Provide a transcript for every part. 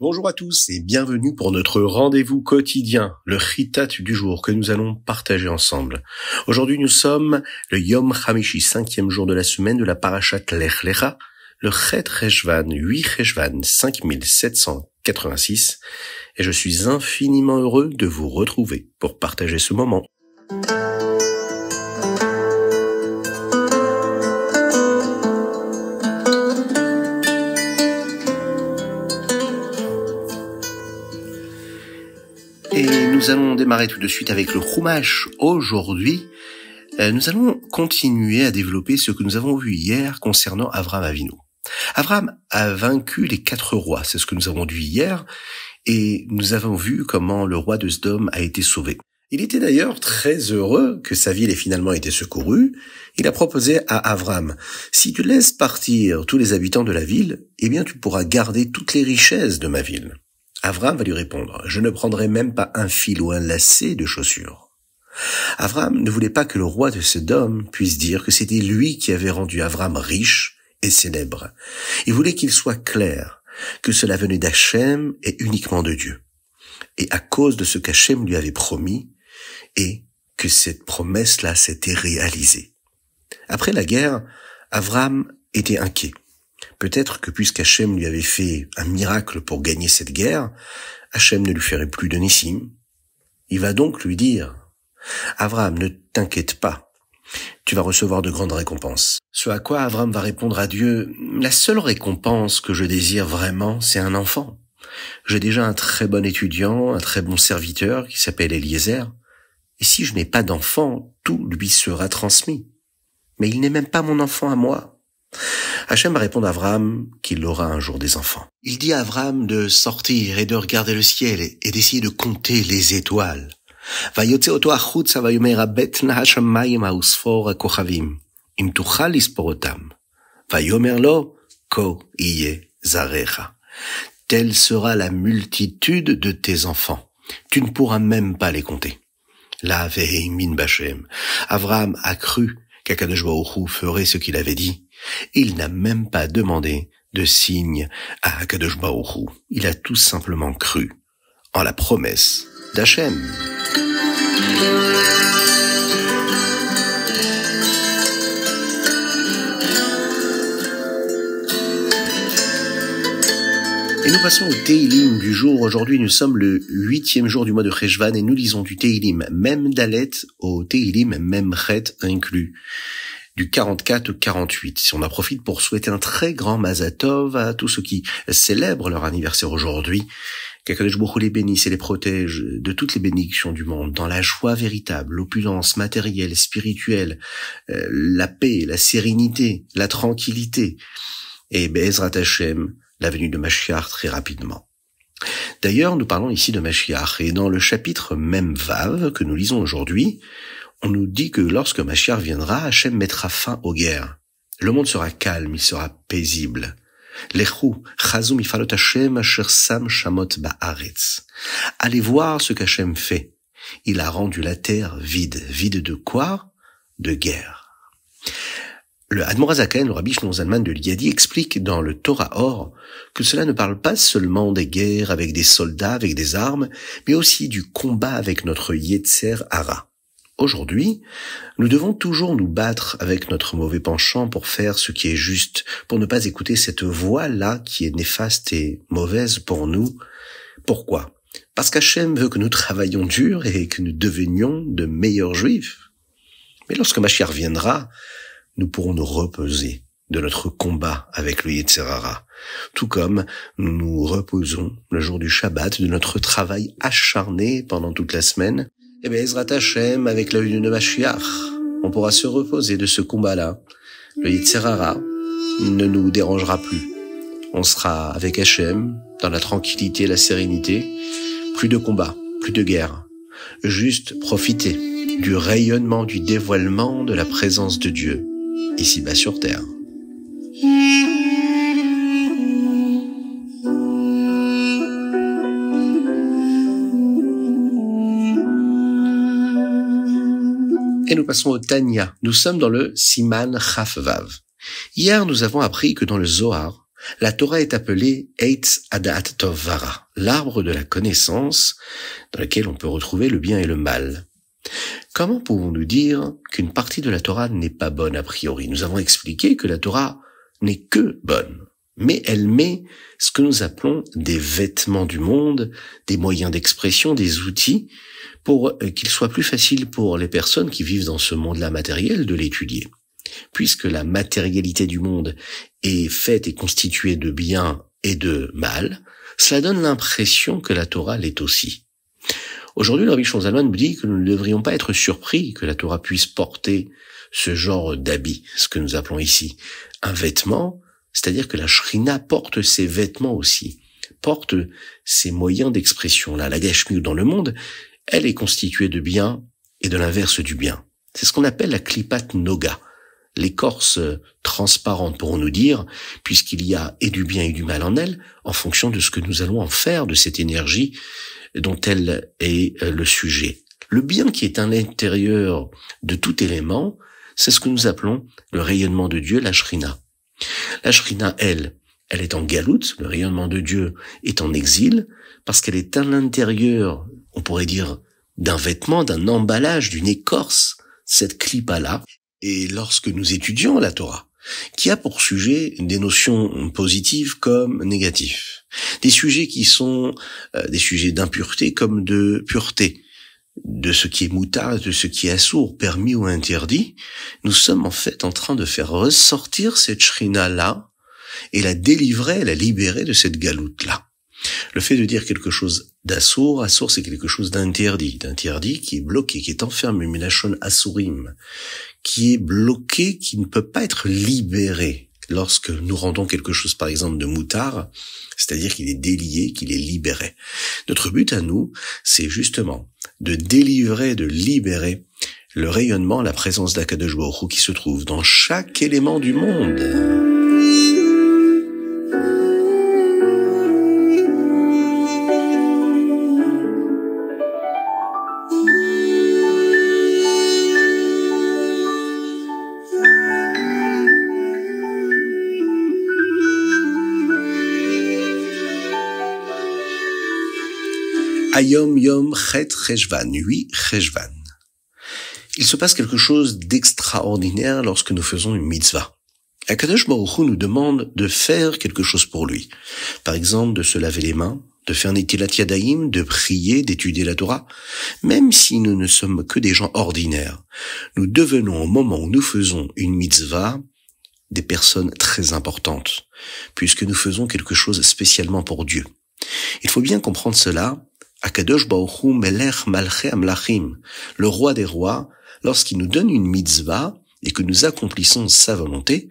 Bonjour à tous et bienvenue pour notre rendez-vous quotidien, le Chitat du jour que nous allons partager ensemble. Aujourd'hui nous sommes le Yom Hamishi, 5e jour de la semaine de la Parashat Lech Lecha, le Chet Cheshvan, 8 Cheshvan 5786, et je suis infiniment heureux de vous retrouver pour partager ce moment. Et nous allons démarrer tout de suite avec le Chumash. Aujourd'hui, nous allons continuer à développer ce que nous avons vu hier concernant Avraham Avinu. Avraham a vaincu les 4 rois, c'est ce que nous avons vu hier, et nous avons vu comment le roi de Sodome a été sauvé. Il était d'ailleurs très heureux que sa ville ait finalement été secourue. Il a proposé à Avraham, si tu laisses partir tous les habitants de la ville, eh bien tu pourras garder toutes les richesses de ma ville. Avraham va lui répondre, je ne prendrai même pas un fil ou un lacet de chaussures. Avraham ne voulait pas que le roi de Sodome puisse dire que c'était lui qui avait rendu Avraham riche et célèbre. Il voulait qu'il soit clair que cela venait d'Hachem et uniquement de Dieu. Et à cause de ce qu'Hachem lui avait promis, et que cette promesse-là s'était réalisée. Après la guerre, Avraham était inquiet. Peut-être que puisqu'Hachem lui avait fait un miracle pour gagner cette guerre, Hachem ne lui ferait plus de Nissim. Il va donc lui dire, Avraham, ne t'inquiète pas, tu vas recevoir de grandes récompenses. Ce à quoi Avraham va répondre à Dieu, la seule récompense que je désire vraiment, c'est un enfant. J'ai déjà un très bon étudiant, un très bon serviteur qui s'appelle Eliezer, et si je n'ai pas d'enfant, tout lui sera transmis. Mais il n'est même pas mon enfant à moi. Hachem va répondre à Avraham qu'il aura un jour des enfants. Il dit à Avraham de sortir et de regarder le ciel et d'essayer de compter les étoiles. ויוצא אותו החוצה ויאמר הבט נא השמיים וספור הכוכבים אם תוכל לספור אותם. ויאמר לו כה יהיה זרעך. Telle sera la multitude de tes enfants. Tu ne pourras même pas les compter. La ve'emin b'Hashem. Avraham a cru qu'Akadosh Baruch Hu ferait ce qu'il avait dit. Il n'a même pas demandé de signe à Akadosh Baruch Hu. Il a tout simplement cru en la promesse d'Hachem. Et nous passons au Teilim du jour. Aujourd'hui, nous sommes le 8e jour du mois de Cheshvan et nous lisons du Teilim Mem Dalet au Teilim Mem Chet inclus, du 44 au 48. Si on en profite pour souhaiter un très grand Mazal Tov à tous ceux qui célèbrent leur anniversaire aujourd'hui, qu'Akadosh Baruch Hu les bénisse et les protège de toutes les bénédictions du monde, dans la joie véritable, l'opulence matérielle, spirituelle, la paix, la sérénité, la tranquillité, et Be'ezrat Hashem, la venue de Mashiach très rapidement. D'ailleurs, nous parlons ici de Mashiach, et dans le chapitre Mem Vav que nous lisons aujourd'hui, on nous dit que lorsque Mashiach viendra, Hachem mettra fin aux guerres. Le monde sera calme, il sera paisible. Lechu, chazum ifalot Hashem asher sam shamot ba'aretz. Allez voir ce qu'Hachem fait. Il a rendu la terre vide. Vide de quoi? De guerre. Le Admor HaZaken, le Rabbi Shlomo Zalman de Liadi, explique dans le Torah Or que cela ne parle pas seulement des guerres avec des soldats, avec des armes, mais aussi du combat avec notre Yetzer Hara. Aujourd'hui, nous devons toujours nous battre avec notre mauvais penchant pour faire ce qui est juste, pour ne pas écouter cette voix-là qui est néfaste et mauvaise pour nous. Pourquoi? Parce qu'Hachem veut que nous travaillions dur et que nous devenions de meilleurs juifs. Mais lorsque Mashiach viendra, nous pourrons nous reposer de notre combat avec le Yetzer Hara, tout comme nous nous reposons le jour du Shabbat de notre travail acharné pendant toute la semaine. Et bien, Ezrat Hashem, avec la venue de Mashiach, on pourra se reposer de ce combat-là. Le Yetzer Hara ne nous dérangera plus. On sera avec Hashem, dans la tranquillité et la sérénité. Plus de combat, plus de guerre. Juste profiter du rayonnement, du dévoilement de la présence de Dieu, ici-bas sur terre. Et nous passons au Tanya. Nous sommes dans le Siman Chaf Vav. Hier, nous avons appris que dans le Zohar, La Torah est appelée Eitz Hadat Tov Vara, l'arbre de la connaissance, dans lequel on peut retrouver le bien et le mal. Comment pouvons-nous dire qu'une partie de la Torah n'est pas bonne a priori? Nous avons expliqué que la Torah n'est que bonne, mais elle met ce que nous appelons des vêtements du monde, des moyens d'expression, des outils, pour qu'il soit plus facile pour les personnes qui vivent dans ce monde-là matériel de l'étudier. Puisque la matérialité du monde est faite et constituée de bien et de mal, cela donne l'impression que la Torah l'est aussi. Aujourd'hui, le Rabbi Shlomo Zalman nous dit que nous ne devrions pas être surpris que la Torah puisse porter ce genre d'habit, ce que nous appelons ici un vêtement, c'est-à-dire que la Shrina porte ses vêtements aussi, porte ses moyens d'expression-là. La Gashmiut dans le monde, elle est constituée de bien et de l'inverse du bien. C'est ce qu'on appelle la Klipat Noga, l'écorce transparente, pourrons-nous dire, puisqu'il y a et du bien et du mal en elle, en fonction de ce que nous allons en faire de cette énergie dont elle est le sujet. Le bien qui est à l'intérieur de tout élément, c'est ce que nous appelons le rayonnement de Dieu, la Shrina. La Shrina, elle est en galoute, le rayonnement de Dieu est en exil, parce qu'elle est à l'intérieur, on pourrait dire, d'un vêtement, d'un emballage, d'une écorce, cette clipa-là. Et lorsque nous étudions la Torah, qui a pour sujet des notions positives comme négatives, des sujets qui sont des sujets d'impureté comme de pureté, de ce qui est moutard, de ce qui est assourd, permis ou interdit, nous sommes en fait en train de faire ressortir cette shrina-là et la délivrer, la libérer de cette galoute-là. Le fait de dire quelque chose d'assour, c'est quelque chose d'interdit qui est bloqué, qui est enfermé, milachon asurim, qui est bloqué, qui ne peut pas être libéré lorsque nous rendons quelque chose, par exemple, de moutard, c'est-à-dire qu'il est délié, qu'il est libéré. Notre but à nous, c'est justement de délivrer, de libérer le rayonnement, la présence d'Akadosh Baruch Hu qui se trouve dans chaque élément du monde. Ayom Yom Chet Cheshvan, 8 Cheshvan. Il se passe quelque chose d'extraordinaire lorsque nous faisons une mitzvah. Akadosh Baruch Hu nous demande de faire quelque chose pour lui. Par exemple, de se laver les mains, de faire Netilat Yadayim, de prier, d'étudier la Torah. Même si nous ne sommes que des gens ordinaires, nous devenons au moment où nous faisons une mitzvah des personnes très importantes, puisque nous faisons quelque chose spécialement pour Dieu. Il faut bien comprendre cela. Akadosh Baruch Hu Melech Malchei Amlachim, le roi des rois, lorsqu'il nous donne une mitzvah et que nous accomplissons sa volonté,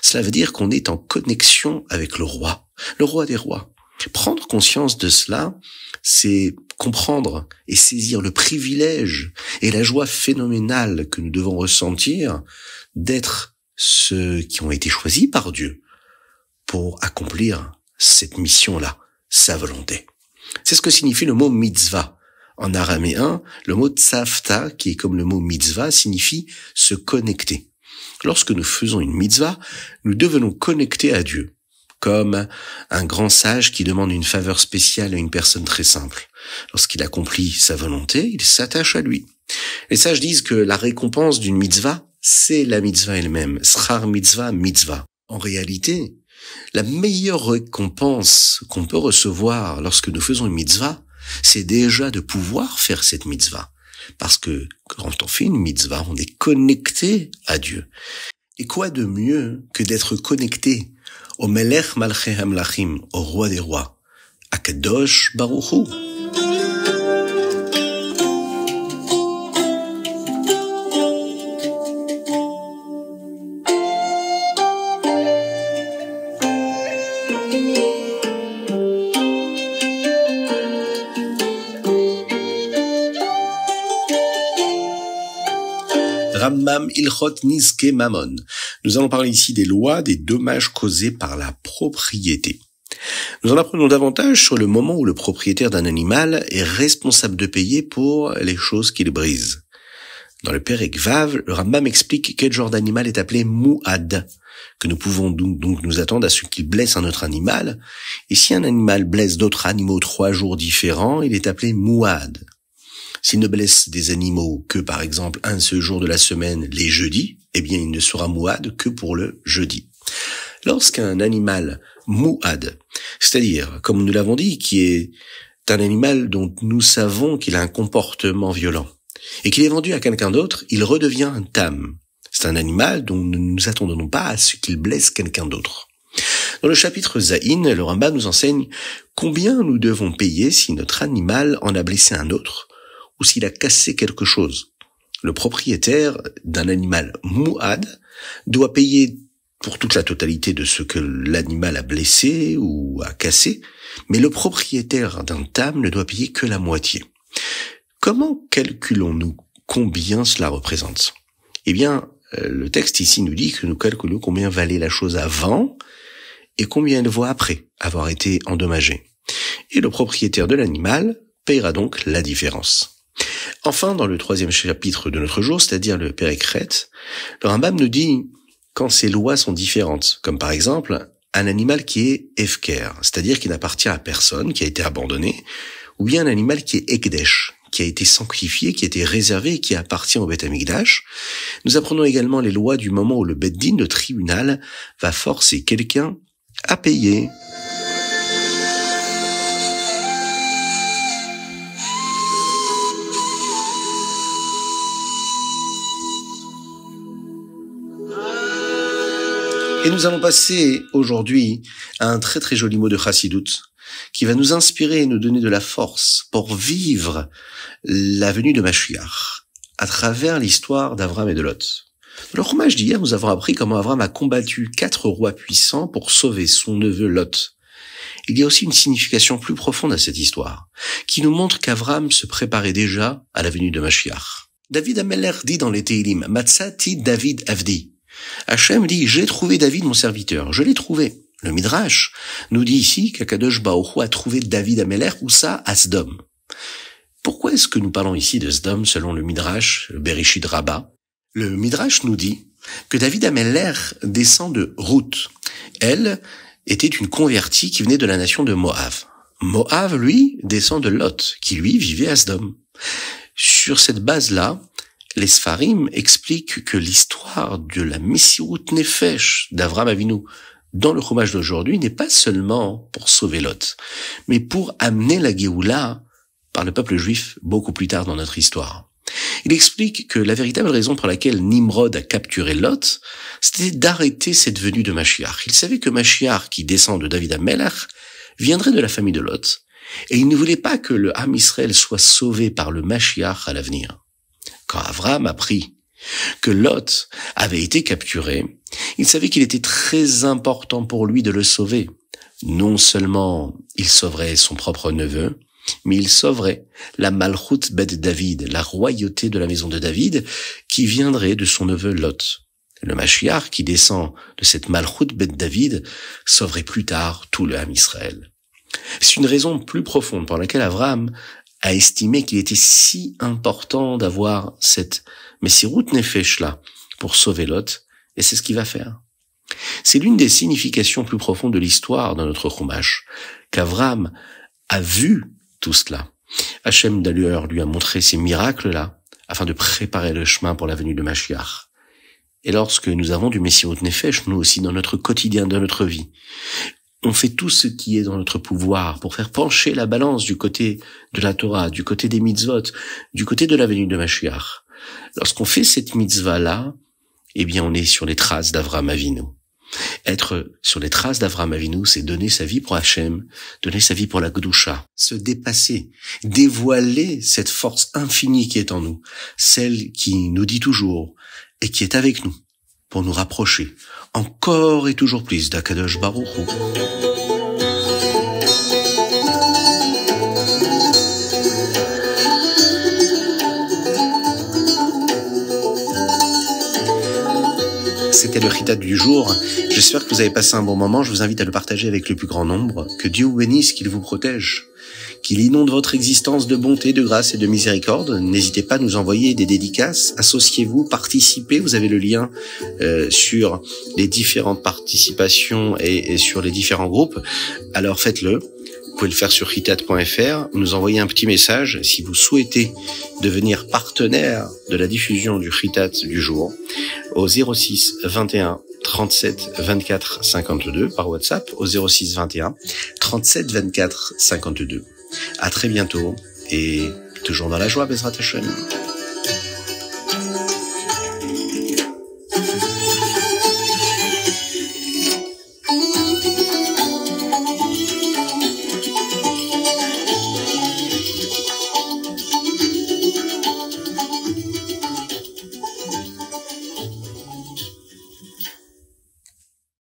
cela veut dire qu'on est en connexion avec le roi des rois. Prendre conscience de cela, c'est comprendre et saisir le privilège et la joie phénoménale que nous devons ressentir d'être ceux qui ont été choisis par Dieu pour accomplir cette mission-là, sa volonté. C'est ce que signifie le mot mitzvah. En araméen, le mot tzavta, qui est comme le mot mitzvah, signifie se connecter. Lorsque nous faisons une mitzvah, nous devenons connectés à Dieu, comme un grand sage qui demande une faveur spéciale à une personne très simple. Lorsqu'il accomplit sa volonté, il s'attache à lui. Les sages disent que la récompense d'une mitzvah, c'est la mitzvah elle-même. Schar mitzvah, mitzvah. En réalité, la meilleure récompense qu'on peut recevoir lorsque nous faisons une mitzvah, c'est déjà de pouvoir faire cette mitzvah. Parce que quand on fait une mitzvah, on est connecté à Dieu. Et quoi de mieux que d'être connecté au Melech Malchei Hamlachim, au roi des rois, Akadosh Baruch Hu. Rambam Ilchot Nizke Mamon. Nous allons parler ici des lois des dommages causés par la propriété. Nous en apprenons davantage sur le moment où le propriétaire d'un animal est responsable de payer pour les choses qu'il brise. Dans le Perek Vav, le Rambam explique quel genre d'animal est appelé Mouad. que nous pouvons donc nous attendre à ce qu'il blesse un autre animal. Et si un animal blesse d'autres animaux 3 jours différents, il est appelé mouad. S'il ne blesse des animaux que, par exemple, un seul jour de la semaine, les jeudis, eh bien, il ne sera mouad que pour le jeudi. Lorsqu'un animal mouad, c'est-à-dire, comme nous l'avons dit, qui est un animal dont nous savons qu'il a un comportement violent, et qu'il est vendu à quelqu'un d'autre, il redevient un tam. C'est un animal dont nous ne nous attendons pas à ce qu'il blesse quelqu'un d'autre. Dans le chapitre Zaïn, le Rambam nous enseigne combien nous devons payer si notre animal en a blessé un autre, ou s'il a cassé quelque chose. Le propriétaire d'un animal mouad doit payer pour toute la totalité de ce que l'animal a blessé ou a cassé, mais le propriétaire d'un tam ne doit payer que la moitié. Comment calculons-nous combien cela représente? Eh bien, le texte ici nous dit que nous calculons combien valait la chose avant et combien elle vaut après avoir été endommagée. Et le propriétaire de l'animal payera donc la différence. Enfin, dans le 3e chapitre de notre jour, c'est-à-dire le Périkret, le Rambam nous dit quand ces lois sont différentes, comme par exemple un animal qui est efker, c'est-à-dire qui n'appartient à personne, qui a été abandonné, ou bien un animal qui est ekdesh, qui a été sanctifié, qui a été réservé et qui appartient au Beth Amikdash. Nous apprenons également les lois du moment où le Beth Din, le tribunal, va forcer quelqu'un à payer. Et nous allons passer aujourd'hui à un très très joli mot de Chassidut qui va nous inspirer et nous donner de la force pour vivre la venue de Mashiach à travers l'histoire d'Avram et de Lot. Dans le Chumash d'hier, nous avons appris comment Avram a combattu 4 rois puissants pour sauver son neveu Lot. Il y a aussi une signification plus profonde à cette histoire, qui nous montre qu'Avram se préparait déjà à la venue de Mashiach. David Ameler dit dans les Tehilim, Matzati David Avdi. Hachem dit, j'ai trouvé David mon serviteur, je l'ai trouvé. Le Midrash nous dit ici qu'Akadosh Baruch Hu a trouvé David Ameler ou ça à Sdom. Pourquoi est-ce que nous parlons ici de Sdom selon le Midrash, le Bereshit Rabbah? Le Midrash nous dit que David Ameler descend de Ruth. Elle était une convertie qui venait de la nation de Moab. Moab, lui, descend de Lot, qui lui vivait à Sdom. Sur cette base-là, les Sfarim expliquent que l'histoire de la Messirut Nefesh d'Avram Avinu dans le Chumash d'aujourd'hui n'est pas seulement pour sauver Lot, mais pour amener la Géoula par le peuple juif beaucoup plus tard dans notre histoire. Il explique que la véritable raison pour laquelle Nimrod a capturé Lot, c'était d'arrêter cette venue de Mashiach. Il savait que Mashiach, qui descend de David Amelech, viendrait de la famille de Lot, et il ne voulait pas que le Ham Israël soit sauvé par le Mashiach à l'avenir. Quand Avram apprit que Lot avait été capturé, il savait qu'il était très important pour lui de le sauver. Non seulement il sauverait son propre neveu, mais il sauverait la Malchut Bet David, la royauté de la maison de David, qui viendrait de son neveu Lot. Le Mashiach, qui descend de cette Malchut Bet David, sauverait plus tard tout le Ham Israël. C'est une raison plus profonde pour laquelle Avram a estimé qu'il était si important d'avoir cette Messirut Nefesh-là pour sauver Lot, et c'est ce qu'il va faire. C'est l'une des significations plus profondes de l'histoire dans notre Chumash, qu'Avram a vu tout cela. Hachem d'ailleurs lui a montré ces miracles-là, afin de préparer le chemin pour la venue de Mashiach. Et lorsque nous avons du Messirut Nefesh, nous aussi dans notre quotidien, dans notre vie, on fait tout ce qui est dans notre pouvoir pour faire pencher la balance du côté de la Torah, du côté des mitzvot, du côté de la venue de Mashiach. Lorsqu'on fait cette mitzvah-là, eh bien, on est sur les traces d'Avram Avinu. Être sur les traces d'Avram Avinu, c'est donner sa vie pour Hachem, donner sa vie pour la Kedusha, se dépasser, dévoiler cette force infinie qui est en nous, celle qui nous dit toujours et qui est avec nous, pour nous rapprocher encore et toujours plus d'Akadosh Baruch Hu. C'est c'était le Ritat du jour. J'espère que vous avez passé un bon moment. Je vous invite à le partager avec le plus grand nombre. Que Dieu vous bénisse, qu'il vous protège, qu'il inonde votre existence de bonté, de grâce et de miséricorde. N'hésitez pas à nous envoyer des dédicaces. Associez-vous, participez. Vous avez le lien sur les différentes participations et sur les différents groupes. Alors faites-le. Vous pouvez le faire sur ritat.fr, nous envoyer un petit message si vous souhaitez devenir partenaire de la diffusion du Ritat du jour au 06 21 37 24 52 par WhatsApp au 06 21 37 24 52. À très bientôt et toujours dans la joie, Bezrat Hashem.